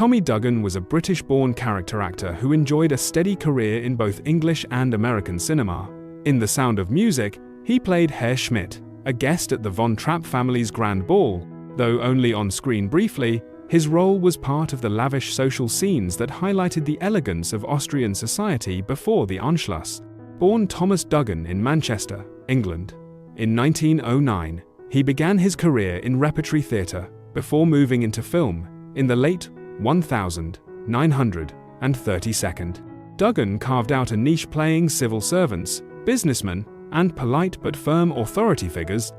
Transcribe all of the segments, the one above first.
Tommy Duggan was a British-born character actor who enjoyed a steady career in both English and American cinema. In The Sound of Music, he played Herr Schmidt, a guest at the Von Trapp family's grand ball. Though only on screen briefly, his role was part of the lavish social scenes that highlighted the elegance of Austrian society before the Anschluss. Born Thomas Duggan in Manchester, England, in 1909, he began his career in repertory theatre before moving into film in the late 1932. Duggan carved out a niche playing civil servants, businessmen, and polite but firm authority figures,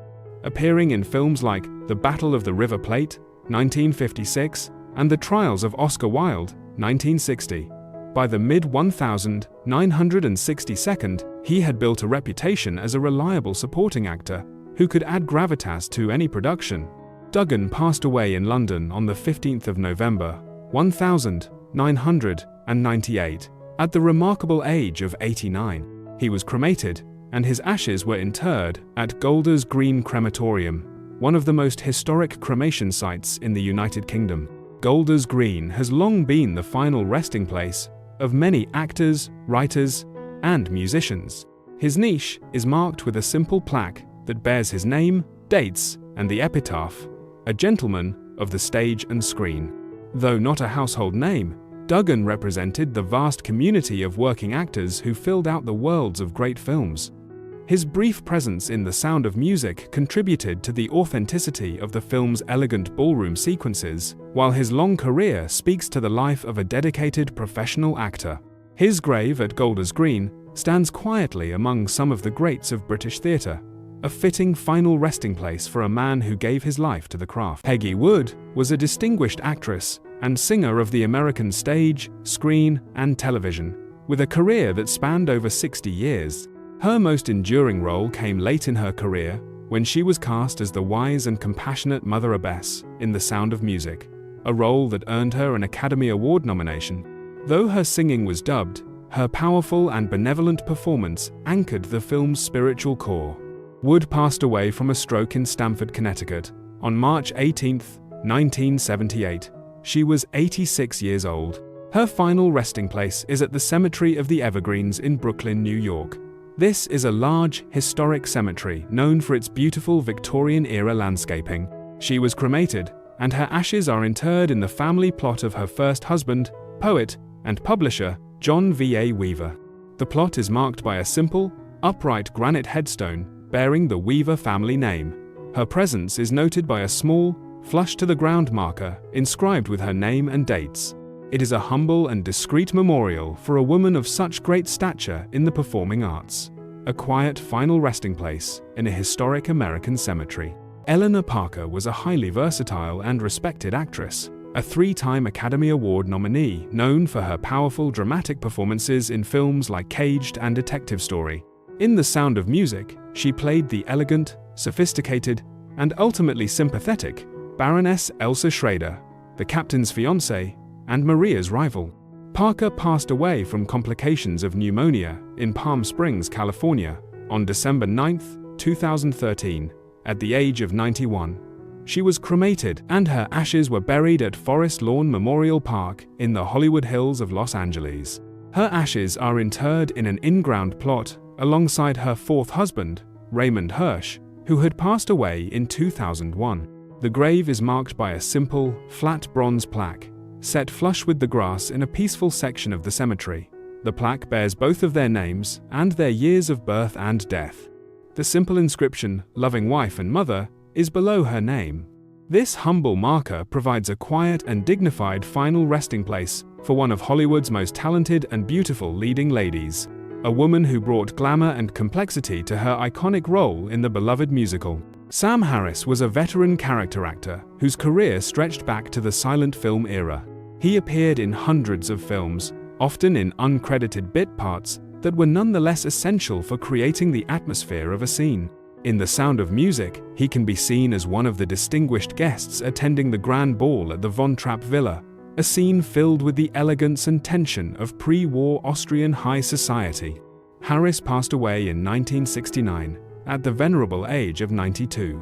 appearing in films like The Battle of the River Plate, 1956, and The Trials of Oscar Wilde, 1960. By the mid-1962, he had built a reputation as a reliable supporting actor who could add gravitas to any production. Duggan passed away in London on the 15th of November, 1998, at the remarkable age of 89. He was cremated, and his ashes were interred at Golders Green Crematorium, one of the most historic cremation sites in the United Kingdom. Golders Green has long been the final resting place of many actors, writers, and musicians. His niche is marked with a simple plaque that bears his name, dates, and the epitaph, "A gentleman of the stage and screen." Though not a household name, Duggan represented the vast community of working actors who filled out the worlds of great films. His brief presence in The Sound of Music contributed to the authenticity of the film's elegant ballroom sequences, while his long career speaks to the life of a dedicated professional actor. His grave at Golders Green stands quietly among some of the greats of British theatre, a fitting final resting place for a man who gave his life to the craft. Peggy Wood was a distinguished actress and singer of the American stage, screen, and television, with a career that spanned over 60 years. Her most enduring role came late in her career, when she was cast as the wise and compassionate Mother Abbess in The Sound of Music, a role that earned her an Academy Award nomination. Though her singing was dubbed, her powerful and benevolent performance anchored the film's spiritual core. Wood passed away from a stroke in Stamford, Connecticut, on March 18, 1978. She was 86 years old. Her final resting place is at the Cemetery of the Evergreens in Brooklyn, New York. This is a large, historic cemetery known for its beautiful Victorian-era landscaping. She was cremated, and her ashes are interred in the family plot of her first husband, poet, and publisher, John V.A. Weaver. The plot is marked by a simple, upright granite headstone bearing the Weaver family name. Her presence is noted by a small, flush-to-the-ground marker inscribed with her name and dates. It is a humble and discreet memorial for a woman of such great stature in the performing arts. A quiet final resting place in a historic American cemetery. Eleanor Parker was a highly versatile and respected actress, a three-time Academy Award nominee known for her powerful dramatic performances in films like Caged and Detective Story. In The Sound of Music, she played the elegant, sophisticated, and ultimately sympathetic Baroness Elsa Schrader, the captain's fiancée, and Maria's rival. Parker passed away from complications of pneumonia in Palm Springs, California, on December 9, 2013, at the age of 91. She was cremated, and her ashes were buried at Forest Lawn Memorial Park in the Hollywood Hills of Los Angeles. Her ashes are interred in an in-ground plot alongside her fourth husband, Raymond Hirsch, who had passed away in 2001. The grave is marked by a simple, flat bronze plaque, set flush with the grass in a peaceful section of the cemetery. The plaque bears both of their names and their years of birth and death. The simple inscription, "Loving Wife and Mother," is below her name. This humble marker provides a quiet and dignified final resting place for one of Hollywood's most talented and beautiful leading ladies, a woman who brought glamour and complexity to her iconic role in the beloved musical. Sam Harris was a veteran character actor whose career stretched back to the silent film era. He appeared in hundreds of films, often in uncredited bit parts that were nonetheless essential for creating the atmosphere of a scene. In The Sound of Music, he can be seen as one of the distinguished guests attending the grand ball at the Von Trapp Villa, a scene filled with the elegance and tension of pre-war Austrian high society. Harris passed away in 1969, at the venerable age of 92.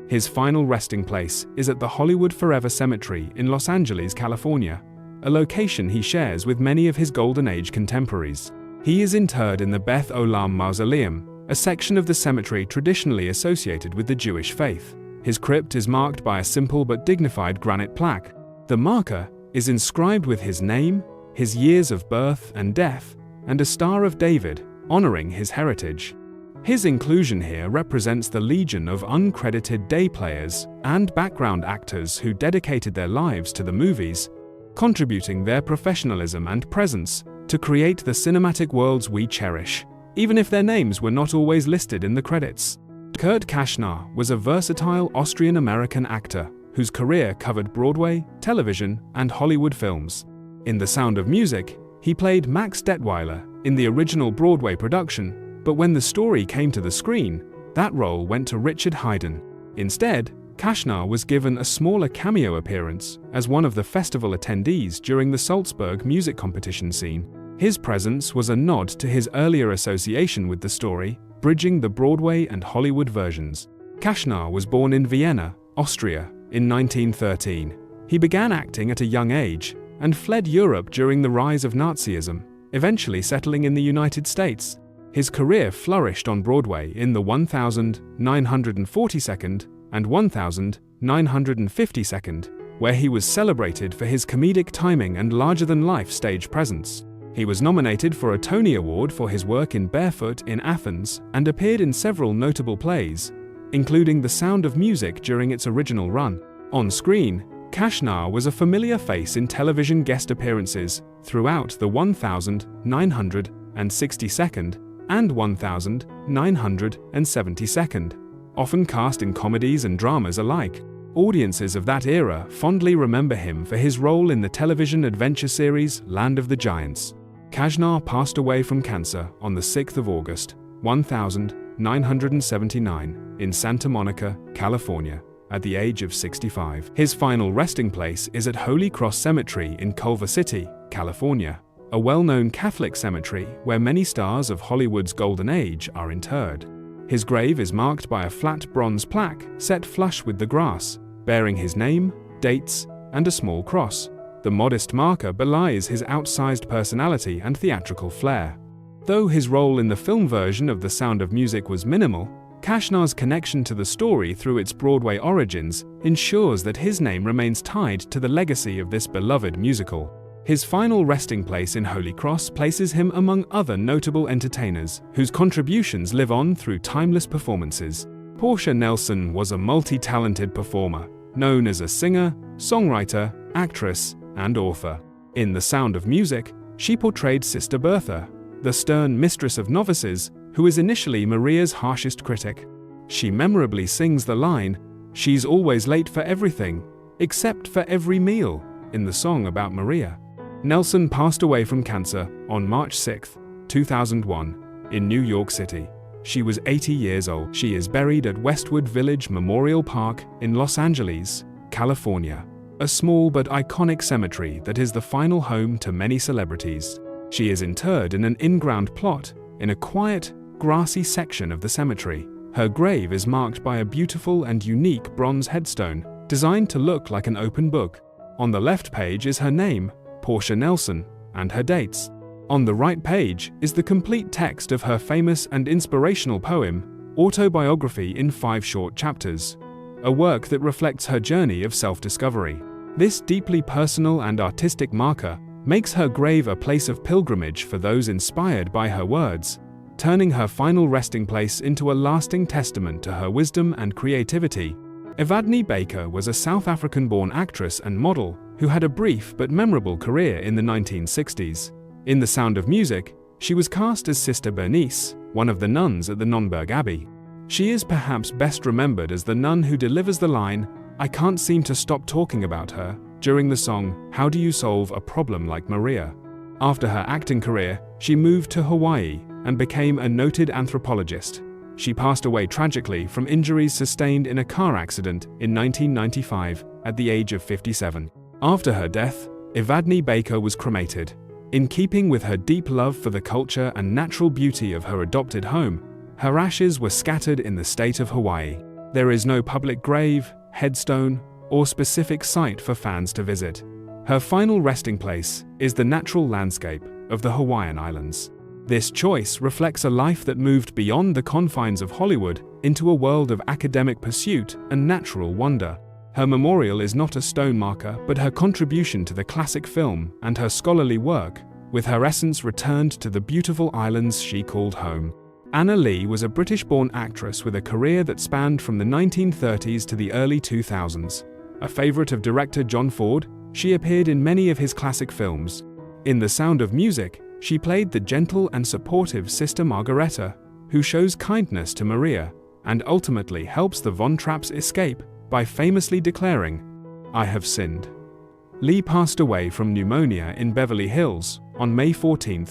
His final resting place is at the Hollywood Forever Cemetery in Los Angeles, California, a location he shares with many of his Golden Age contemporaries. He is interred in the Beth Olam Mausoleum, a section of the cemetery traditionally associated with the Jewish faith. His crypt is marked by a simple but dignified granite plaque. The marker is inscribed with his name, his years of birth and death, and a Star of David, honoring his heritage. His inclusion here represents the legion of uncredited day players and background actors who dedicated their lives to the movies, contributing their professionalism and presence to create the cinematic worlds we cherish, even if their names were not always listed in the credits. Kurt Kaschner was a versatile Austrian-American actor whose career covered Broadway, television, and Hollywood films. In The Sound of Music, he played Max Detweiler in the original Broadway production, but when the story came to the screen, that role went to Richard Haydn. Instead, Kaschner was given a smaller cameo appearance as one of the festival attendees during the Salzburg music competition scene. His presence was a nod to his earlier association with the story, bridging the Broadway and Hollywood versions. Kaschner was born in Vienna, Austria, in 1913. He began acting at a young age and fled Europe during the rise of Nazism, eventually settling in the United States. His career flourished on Broadway in the 1942nd and 1952nd, where he was celebrated for his comedic timing and larger-than-life stage presence. He was nominated for a Tony Award for his work in Barefoot in Athens and appeared in several notable plays, including The Sound of Music during its original run. On screen, Kaschner was a familiar face in television guest appearances throughout the 1962nd and 1972nd, often cast in comedies and dramas alike. Audiences of that era fondly remember him for his role in the television adventure series Land of the Giants. Kaschner passed away from cancer on the 6th of August, 1979, in Santa Monica, California, at the age of 65. His final resting place is at Holy Cross Cemetery in Culver City, California, a well-known Catholic cemetery where many stars of Hollywood's golden age are interred. His grave is marked by a flat bronze plaque set flush with the grass, bearing his name, dates, and a small cross. The modest marker belies his outsized personality and theatrical flair. Though his role in the film version of The Sound of Music was minimal, Kaschner's connection to the story through its Broadway origins ensures that his name remains tied to the legacy of this beloved musical. His final resting place in Holy Cross places him among other notable entertainers whose contributions live on through timeless performances. Portia Nelson was a multi-talented performer, known as a singer, songwriter, actress, and author. In The Sound of Music, she portrayed Sister Bertha, the stern mistress of novices, who is initially Maria's harshest critic. She memorably sings the line, "She's always late for everything, except for every meal," in the song about Maria. Nelson passed away from cancer on March 6, 2001, in New York City. She was 80 years old. She is buried at Westwood Village Memorial Park in Los Angeles, California, a small but iconic cemetery that is the final home to many celebrities. She is interred in an in-ground plot in a quiet, grassy section of the cemetery. Her grave is marked by a beautiful and unique bronze headstone designed to look like an open book. On the left page is her name, Portia Nelson, and her dates. On the right page is the complete text of her famous and inspirational poem, Autobiography in 5 Short Chapters, a work that reflects her journey of self-discovery. This deeply personal and artistic marker makes her grave a place of pilgrimage for those inspired by her words, turning her final resting place into a lasting testament to her wisdom and creativity. Evadne Baker was a South African-born actress and model who had a brief but memorable career in the 1960s. In The Sound of Music, she was cast as Sister Bernice, one of the nuns at the Nonnberg Abbey. She is perhaps best remembered as the nun who delivers the line, "I can't seem to stop talking about her," during the song, "How Do You Solve a Problem Like Maria?" After her acting career, she moved to Hawaii and became a noted anthropologist. She passed away tragically from injuries sustained in a car accident in 1995 at the age of 57. After her death, Evadne Baker was cremated. In keeping with her deep love for the culture and natural beauty of her adopted home, her ashes were scattered in the state of Hawaii. There is no public grave, headstone, or specific site for fans to visit. Her final resting place is the natural landscape of the Hawaiian Islands. This choice reflects a life that moved beyond the confines of Hollywood into a world of academic pursuit and natural wonder. Her memorial is not a stone marker, but her contribution to the classic film and her scholarly work, with her essence returned to the beautiful islands she called home. Anna Lee was a British-born actress with a career that spanned from the 1930s to the early 2000s. A favorite of director John Ford, she appeared in many of his classic films. In The Sound of Music, she played the gentle and supportive Sister Margareta, who shows kindness to Maria and ultimately helps the Von Trapps escape by famously declaring, "I have sinned." Lee passed away from pneumonia in Beverly Hills on May 14,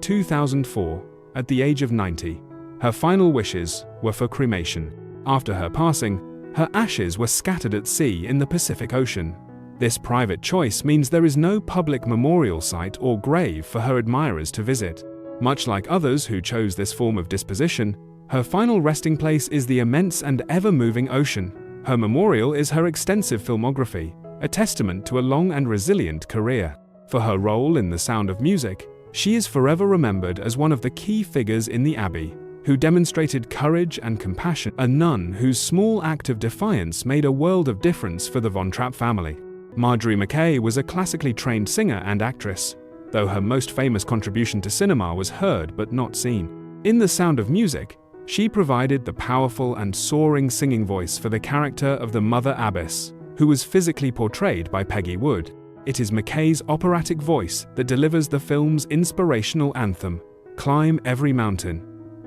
2004, at the age of 90. Her final wishes were for cremation. After her passing, her ashes were scattered at sea in the Pacific Ocean. This private choice means there is no public memorial site or grave for her admirers to visit. Much like others who chose this form of disposition, her final resting place is the immense and ever-moving ocean. Her memorial is her extensive filmography, a testament to a long and resilient career. For her role in The Sound of Music, she is forever remembered as one of the key figures in the Abbey, who demonstrated courage and compassion, a nun whose small act of defiance made a world of difference for the Von Trapp family. Marjorie Mackay was a classically trained singer and actress, though her most famous contribution to cinema was heard but not seen. In The Sound of Music, she provided the powerful and soaring singing voice for the character of the Mother Abbess, who was physically portrayed by Peggy Wood. It is Mackay's operatic voice that delivers the film's inspirational anthem, "Climb Every Mountain,"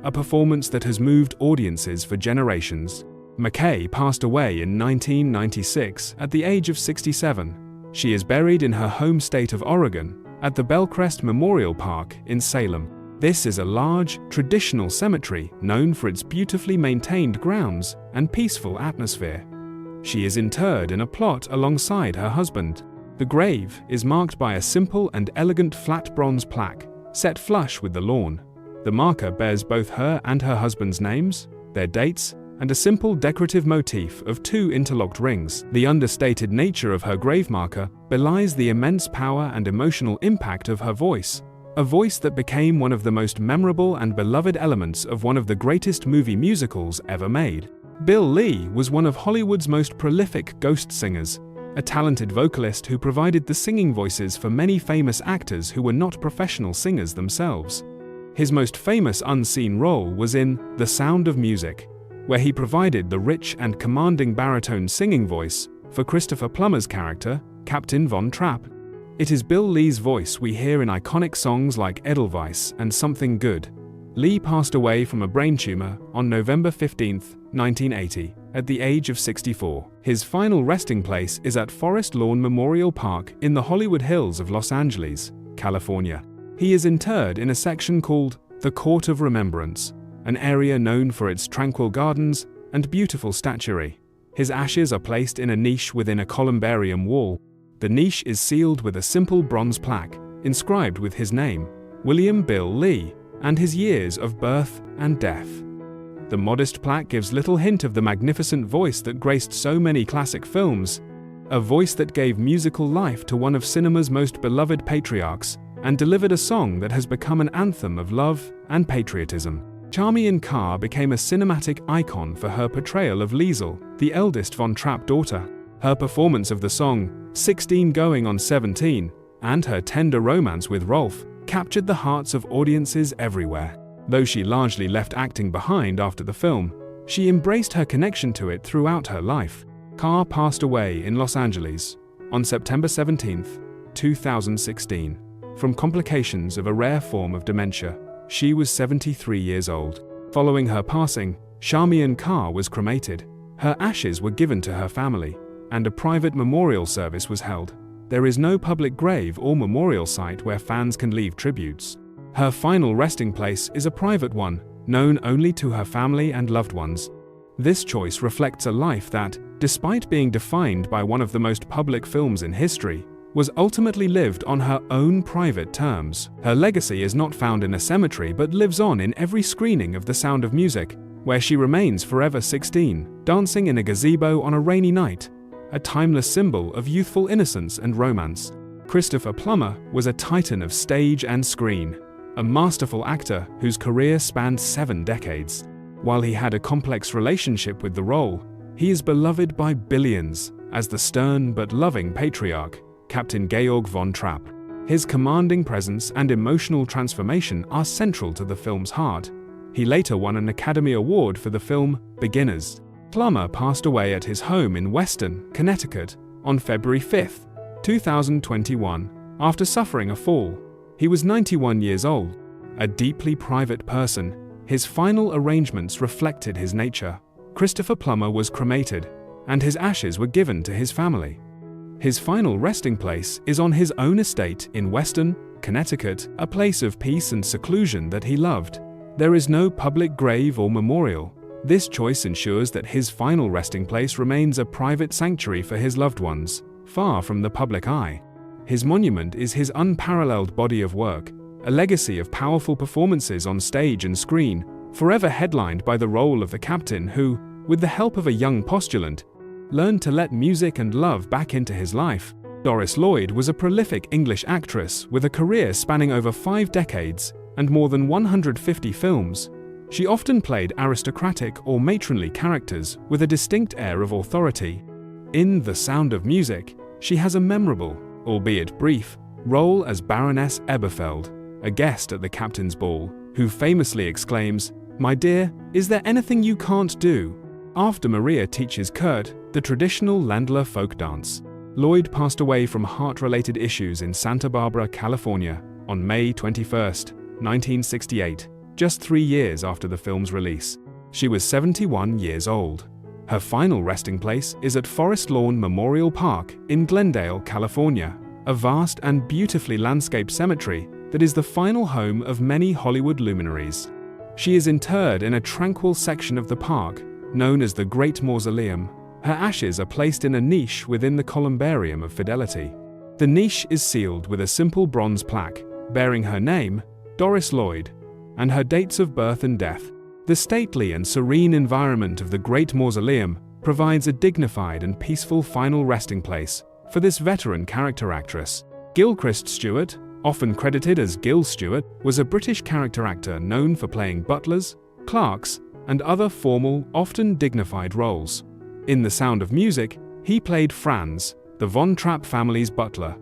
a performance that has moved audiences for generations. Mackay passed away in 1996 at the age of 67. She is buried in her home state of Oregon at the Bellcrest Memorial Park in Salem. This is a large, traditional cemetery known for its beautifully maintained grounds and peaceful atmosphere. She is interred in a plot alongside her husband. The grave is marked by a simple and elegant flat bronze plaque, set flush with the lawn. The marker bears both her and her husband's names, their dates, and a simple decorative motif of two interlocked rings. The understated nature of her grave marker belies the immense power and emotional impact of her voice, a voice that became one of the most memorable and beloved elements of one of the greatest movie musicals ever made. Bill Lee was one of Hollywood's most prolific ghost singers, a talented vocalist who provided the singing voices for many famous actors who were not professional singers themselves. His most famous unseen role was in The Sound of Music, where he provided the rich and commanding baritone singing voice for Christopher Plummer's character, Captain Von Trapp. It is Bill Lee's voice we hear in iconic songs like Edelweiss and Something Good. Lee passed away from a brain tumor on November 15, 1980, at the age of 64. His final resting place is at Forest Lawn Memorial Park in the Hollywood Hills of Los Angeles, California. He is interred in a section called the Court of Remembrance, an area known for its tranquil gardens and beautiful statuary. His ashes are placed in a niche within a columbarium wall. The niche is sealed with a simple bronze plaque, inscribed with his name, William Bill Lee, and his years of birth and death. The modest plaque gives little hint of the magnificent voice that graced so many classic films, a voice that gave musical life to one of cinema's most beloved patriarchs and delivered a song that has become an anthem of love and patriotism. Charmian Carr became a cinematic icon for her portrayal of Liesel, the eldest Von Trapp daughter. Her performance of the song 16 Going on 17 and her tender romance with Rolf captured the hearts of audiences everywhere. Though she largely left acting behind after the film, she embraced her connection to it throughout her life. Carr passed away in Los Angeles on September 17, 2016, from complications of a rare form of dementia. She was 73 years old. Following her passing, Charmian Carr was cremated. Her ashes were given to her family, and a private memorial service was held. There is no public grave or memorial site where fans can leave tributes. Her final resting place is a private one, known only to her family and loved ones. This choice reflects a life that, despite being defined by one of the most public films in history, was ultimately lived on her own private terms. Her legacy is not found in a cemetery but lives on in every screening of The Sound of Music, where she remains forever 16, dancing in a gazebo on a rainy night, a timeless symbol of youthful innocence and romance. Christopher Plummer was a titan of stage and screen, a masterful actor whose career spanned 7 decades. While he had a complex relationship with the role, he is beloved by billions as the stern but loving patriarch, Captain Georg von Trapp. His commanding presence and emotional transformation are central to the film's heart. He later won an Academy Award for the film Beginners. Plummer passed away at his home in Weston, Connecticut, on February 5, 2021, after suffering a fall. He was 91 years old. A deeply private person, his final arrangements reflected his nature. Christopher Plummer was cremated, and his ashes were given to his family. His final resting place is on his own estate in Weston, Connecticut, a place of peace and seclusion that he loved. There is no public grave or memorial. This choice ensures that his final resting place remains a private sanctuary for his loved ones, far from the public eye. His monument is his unparalleled body of work, a legacy of powerful performances on stage and screen, forever headlined by the role of the captain who, with the help of a young postulant, learned to let music and love back into his life. Doris Lloyd was a prolific English actress with a career spanning over 5 decades and more than 150 films. She often played aristocratic or matronly characters with a distinct air of authority. In The Sound of Music, she has a memorable, albeit brief, role as Baroness Eberfeld, a guest at the captain's ball, who famously exclaims, "My dear, is there anything you can't do?" after Maria teaches Kurt the traditional Ländler folk dance. Lloyd passed away from heart-related issues in Santa Barbara, California, on May 21, 1968, just 3 years after the film's release. She was 71 years old. Her final resting place is at Forest Lawn Memorial Park in Glendale, California, a vast and beautifully landscaped cemetery that is the final home of many Hollywood luminaries. She is interred in a tranquil section of the park, known as the Great Mausoleum. Her ashes are placed in a niche within the Columbarium of Fidelity. The niche is sealed with a simple bronze plaque, bearing her name, Doris Lloyd, and her dates of birth and death. The stately and serene environment of the Great Mausoleum provides a dignified and peaceful final resting place for this veteran character actress. Gilchrist Stewart, often credited as Gil Stewart, was a British character actor known for playing butlers, clerks, and other formal, often dignified roles. In The Sound of Music, he played Franz, the Von Trapp family's butler.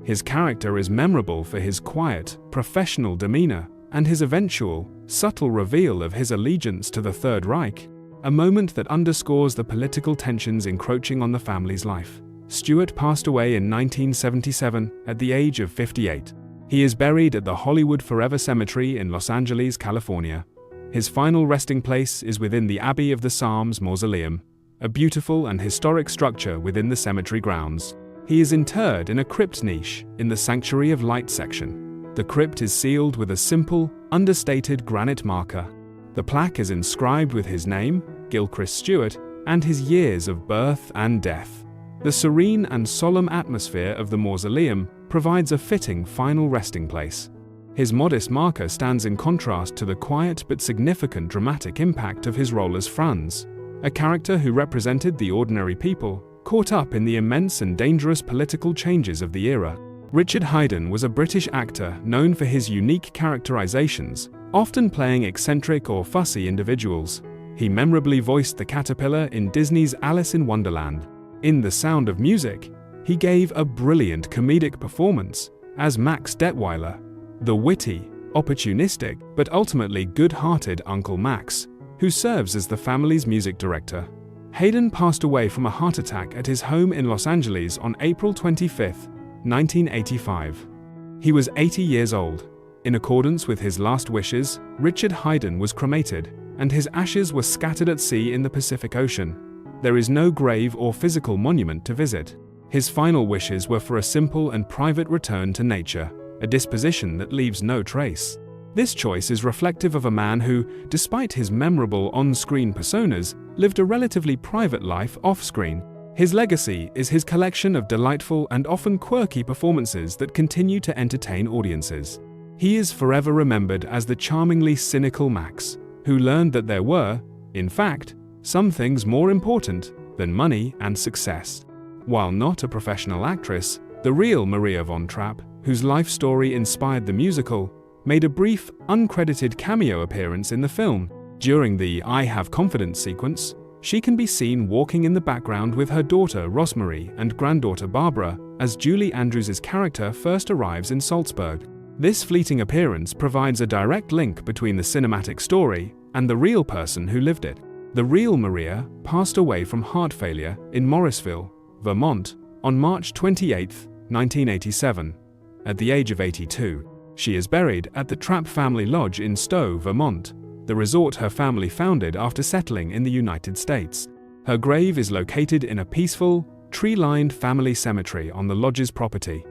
His character is memorable for his quiet, professional demeanor and his eventual, subtle reveal of his allegiance to the Third Reich, a moment that underscores the political tensions encroaching on the family's life. Stewart passed away in 1977 at the age of 58. He is buried at the Hollywood Forever Cemetery in Los Angeles, California. His final resting place is within the Abbey of the Psalms Mausoleum, a beautiful and historic structure within the cemetery grounds. He is interred in a crypt niche in the Sanctuary of Light section. The crypt is sealed with a simple, understated granite marker. The plaque is inscribed with his name, Gilchrist Stewart, and his years of birth and death. The serene and solemn atmosphere of the mausoleum provides a fitting final resting place. His modest marker stands in contrast to the quiet but significant dramatic impact of his role as Franz, a character who represented the ordinary people, caught up in the immense and dangerous political changes of the era. Richard Haydn was a British actor known for his unique characterizations, often playing eccentric or fussy individuals. He memorably voiced the caterpillar in Disney's Alice in Wonderland. In The Sound of Music, he gave a brilliant comedic performance as Max Detweiler, the witty, opportunistic, but ultimately good-hearted Uncle Max, who serves as the family's music director. Haydn passed away from a heart attack at his home in Los Angeles on April 25, 1985. He was 80 years old. In accordance with his last wishes, Richard Haydn was cremated, and his ashes were scattered at sea in the Pacific Ocean. There is no grave or physical monument to visit. His final wishes were for a simple and private return to nature, a disposition that leaves no trace. This choice is reflective of a man who, despite his memorable on-screen personas, lived a relatively private life off-screen. His legacy is his collection of delightful and often quirky performances that continue to entertain audiences. He is forever remembered as the charmingly cynical Max, who learned that there were, in fact, some things more important than money and success. While not a professional actress, the The real Maria von Trapp, whose life story inspired the musical, made a brief, uncredited cameo appearance in the film. During the "I Have Confidence" sequence, she can be seen walking in the background with her daughter Rosemarie and granddaughter Barbara as Julie Andrews' character first arrives in Salzburg. This fleeting appearance provides a direct link between the cinematic story and the real person who lived it. The real Maria passed away from heart failure in Morrisville, Vermont, on March 28, 1987, at the age of 82. She is buried at the Trapp Family Lodge in Stowe, Vermont, the resort her family founded after settling in the United States. Her grave is located in a peaceful, tree-lined family cemetery on the lodge's property.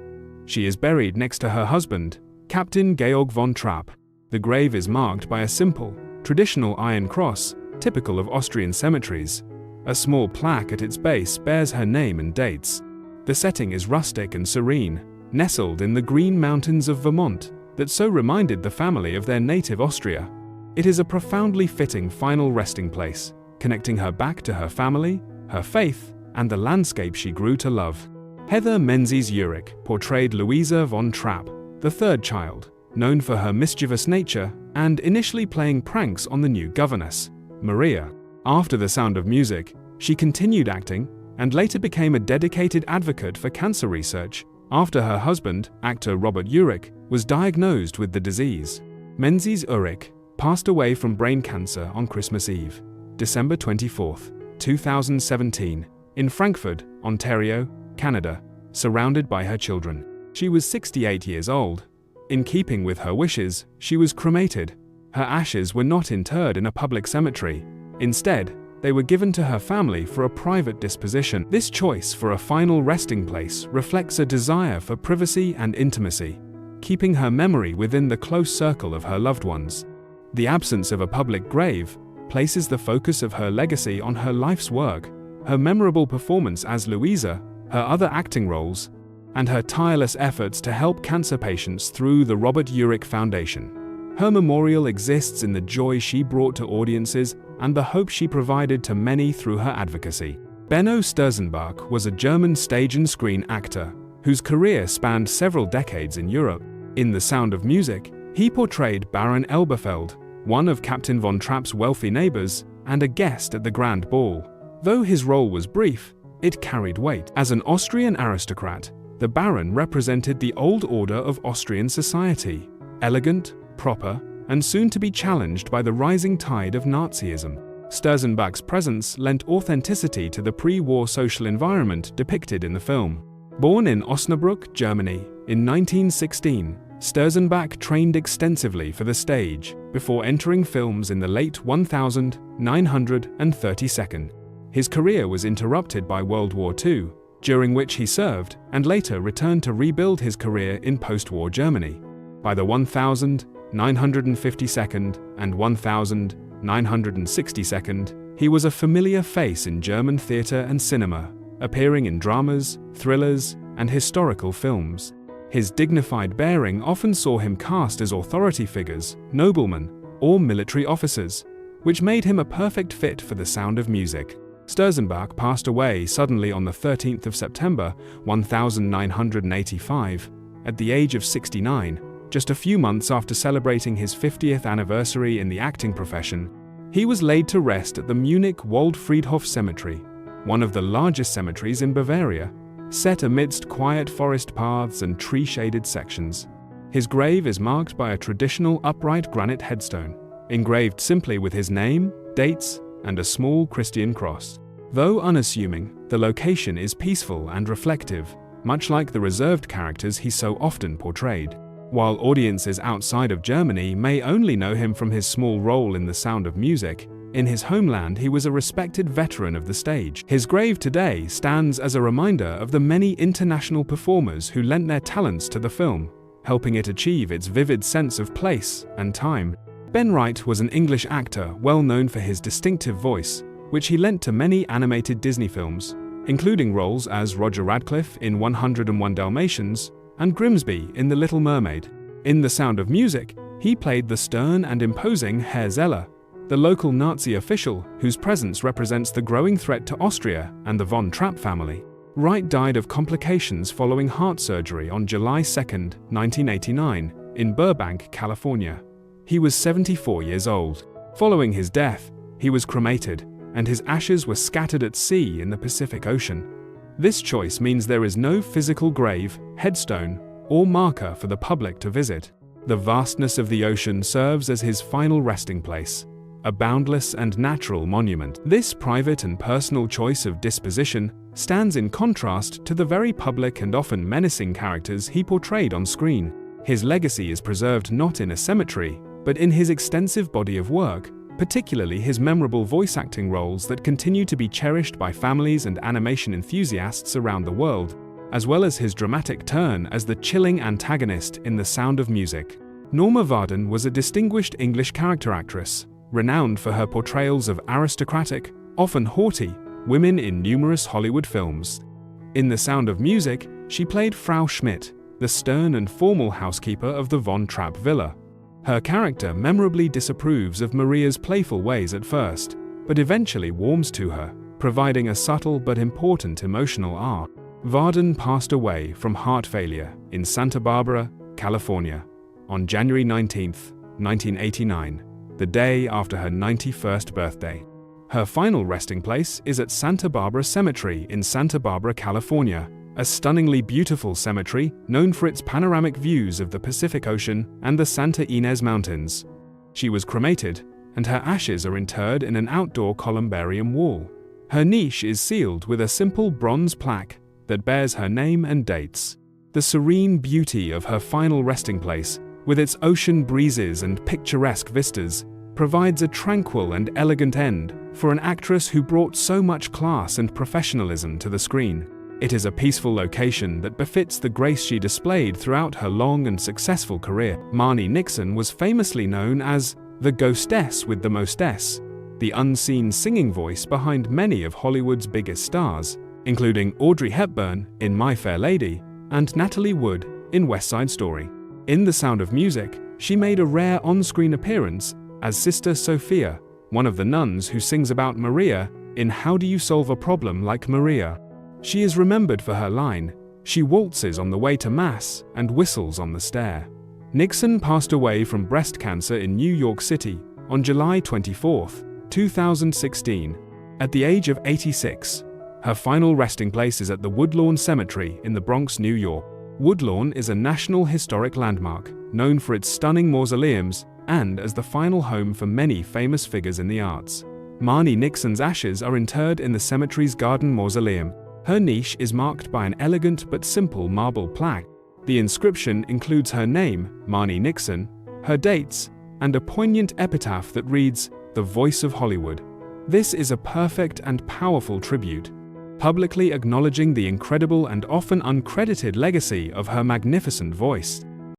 She is buried next to her husband, Captain Georg von Trapp. The grave is marked by a simple, traditional iron cross, typical of Austrian cemeteries. A small plaque at its base bears her name and dates. The setting is rustic and serene, nestled in the Green Mountains of Vermont, that so reminded the family of their native Austria. It is a profoundly fitting final resting place, connecting her back to her family, her faith, and the landscape she grew to love. Heather Menzies-Urich portrayed Louisa von Trapp, the third child, known for her mischievous nature and initially playing pranks on the new governess, Maria. After The Sound of Music, she continued acting and later became a dedicated advocate for cancer research after her husband, actor Robert Urich, was diagnosed with the disease. Menzies-Urich passed away from brain cancer on Christmas Eve, December 24, 2017, in Frankfurt, Ontario, Canada, surrounded by her children. She was 68 years old. In keeping with her wishes, she was cremated. Her ashes were not interred in a public cemetery. Instead, they were given to her family for a private disposition. This choice for a final resting place reflects a desire for privacy and intimacy, keeping her memory within the close circle of her loved ones. The absence of a public grave places the focus of her legacy on her life's work, her memorable performance as Louisa, her other acting roles, and her tireless efforts to help cancer patients through the Robert Urich Foundation. Her memorial exists in the joy she brought to audiences and the hope she provided to many through her advocacy. Benno Sturzenbach was a German stage and screen actor whose career spanned several decades in Europe. In The Sound of Music, he portrayed Baron Elberfeld, one of Captain von Trapp's wealthy neighbors and a guest at the Grand Ball. Though his role was brief, it carried weight. As an Austrian aristocrat, the Baron represented the old order of Austrian society, elegant, proper, and soon to be challenged by the rising tide of Nazism. Sturzenbach's presence lent authenticity to the pre-war social environment depicted in the film. Born in Osnabrück, Germany, in 1916, Sturzenbach trained extensively for the stage before entering films in the late 1932. His career was interrupted by World War II, during which he served and later returned to rebuild his career in post-war Germany. By the 1952nd and 1962nd, he was a familiar face in German theatre and cinema, appearing in dramas, thrillers, and historical films. His dignified bearing often saw him cast as authority figures, noblemen, or military officers, which made him a perfect fit for The Sound of Music. Sturzenbach passed away suddenly on the 13th of September 1985, at the age of 69, just a few months after celebrating his 50th anniversary in the acting profession. He was laid to rest at the Munich Waldfriedhof Cemetery, one of the largest cemeteries in Bavaria, set amidst quiet forest paths and tree-shaded sections. His grave is marked by a traditional upright granite headstone, engraved simply with his name, dates, and a small Christian cross. Though unassuming, the location is peaceful and reflective, much like the reserved characters he so often portrayed. While audiences outside of Germany may only know him from his small role in The Sound of Music, in his homeland he was a respected veteran of the stage. His grave today stands as a reminder of the many international performers who lent their talents to the film, helping it achieve its vivid sense of place and time. Ben Wright was an English actor well known for his distinctive voice, which he lent to many animated Disney films, including roles as Roger Radcliffe in 101 Dalmatians and Grimsby in The Little Mermaid. In The Sound of Music, he played the stern and imposing Herr Zeller, the local Nazi official whose presence represents the growing threat to Austria and the von Trapp family. Wright died of complications following heart surgery on July 2, 1989, in Burbank, California. He was 74 years old. Following his death, he was cremated, and his ashes were scattered at sea in the Pacific Ocean. This choice means there is no physical grave, headstone, or marker for the public to visit. The vastness of the ocean serves as his final resting place, a boundless and natural monument. This private and personal choice of disposition stands in contrast to the very public and often menacing characters he portrayed on screen. His legacy is preserved not in a cemetery, but in his extensive body of work, particularly his memorable voice acting roles that continue to be cherished by families and animation enthusiasts around the world, as well as his dramatic turn as the chilling antagonist in The Sound of Music. Norma Varden was a distinguished English character actress, renowned for her portrayals of aristocratic, often haughty, women in numerous Hollywood films. In The Sound of Music, she played Frau Schmidt, the stern and formal housekeeper of the Von Trapp villa. Her character memorably disapproves of Maria's playful ways at first, but eventually warms to her, providing a subtle but important emotional arc. Varden passed away from heart failure in Santa Barbara, California, on January 19, 1989, the day after her 91st birthday. Her final resting place is at Santa Barbara Cemetery in Santa Barbara, California, a stunningly beautiful cemetery known for its panoramic views of the Pacific Ocean and the Santa Ynez Mountains. She was cremated, and her ashes are interred in an outdoor columbarium wall. Her niche is sealed with a simple bronze plaque that bears her name and dates. The serene beauty of her final resting place, with its ocean breezes and picturesque vistas, provides a tranquil and elegant end for an actress who brought so much class and professionalism to the screen. It is a peaceful location that befits the grace she displayed throughout her long and successful career. Marni Nixon was famously known as the ghostess with the mostess, the unseen singing voice behind many of Hollywood's biggest stars, including Audrey Hepburn in My Fair Lady and Natalie Wood in West Side Story. In The Sound of Music, she made a rare on-screen appearance as Sister Sophia, one of the nuns who sings about Maria in How Do You Solve a Problem Like Maria? She is remembered for her line, "She waltzes on the way to Mass and whistles on the stair." Nixon passed away from breast cancer in New York City on July 24, 2016, at the age of 86. Her final resting place is at the Woodlawn Cemetery in the Bronx, New York. Woodlawn is a National Historic Landmark, known for its stunning mausoleums and as the final home for many famous figures in the arts. Marni Nixon's ashes are interred in the cemetery's Garden Mausoleum. Her niche is marked by an elegant but simple marble plaque. The inscription includes her name, Marni Nixon, her dates, and a poignant epitaph that reads, "The Voice of Hollywood." This is a perfect and powerful tribute, publicly acknowledging the incredible and often uncredited legacy of her magnificent voice.